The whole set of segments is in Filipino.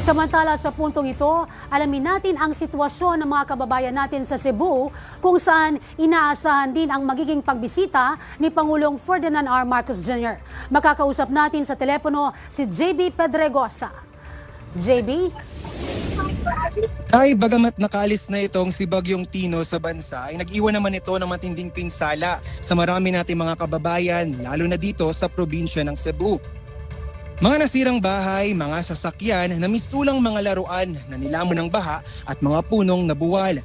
Samantala sa puntong ito, alamin natin ang sitwasyon ng mga kababayan natin sa Cebu kung saan inaasahan din ang magiging pagbisita ni Pangulong Ferdinand R. Marcos Jr. Makakausap natin sa telepono si JB Pedregosa. JB? Ay, bagamat nakaalis na itong si Bagyong Tino sa bansa, ay nag-iwan naman ito ng matinding pinsala sa marami nating mga kababayan, lalo na dito sa probinsya ng Cebu. Mga nasirang bahay, mga sasakyan na mistulang mga laruan na nilamon ng baha at mga punong nabuwal.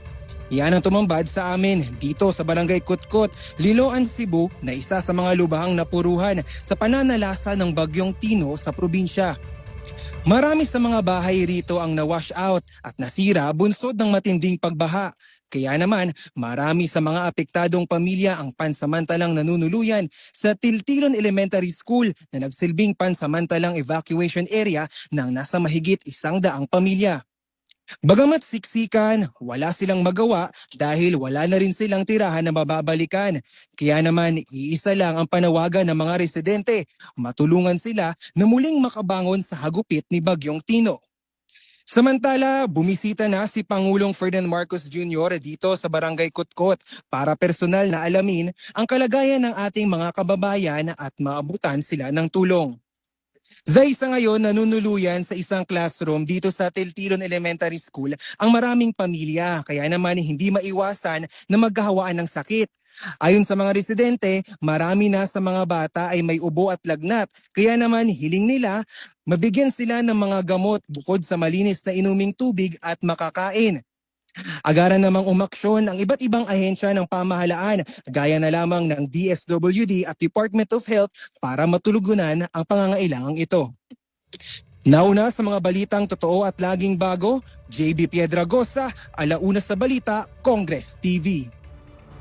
Yan ang tumambad sa amin dito sa Barangay Kutkot, Liloan, Cebu na isa sa mga lubhang napuruhan sa pananalasa ng Bagyong Tino sa probinsya. Marami sa mga bahay rito ang na-wash out at nasira bunsod ng matinding pagbaha. Kaya naman, marami sa mga apektadong pamilya ang pansamantalang nanunuluyan sa Tiltilon Elementary School na nagsilbing pansamantalang evacuation area ng nasa mahigit 100 pamilya. Bagamat siksikan, wala silang magawa dahil wala na rin silang tirahan na mababalikan. Kaya naman, iisa lang ang panawagan ng mga residente, matulungan sila na muling makabangon sa hagupit ni Bagyong Tino. Samantala, bumisita na si Pangulong Ferdinand Marcos Jr. dito sa Barangay Kutkot para personal na alamin ang kalagayan ng ating mga kababayan at maabutan sila ng tulong. Zay, sa ngayon nanunuluyan sa isang classroom dito sa Tiltilon Elementary School ang maraming pamilya, kaya naman hindi maiwasan na maghahawaan ng sakit. Ayon sa mga residente, marami na sa mga bata ay may ubo at lagnat, kaya naman hiling nila mabigyan sila ng mga gamot bukod sa malinis na inuming tubig at makakain. Agaran namang umaksyon ang iba't ibang ahensya ng pamahalaan gaya na lamang ng DSWD at Department of Health para matulugunan ang pangangailangang ito. Nauna sa mga balitang totoo at laging bago, JB Piedragosa, Alauna sa Balita, Congress TV.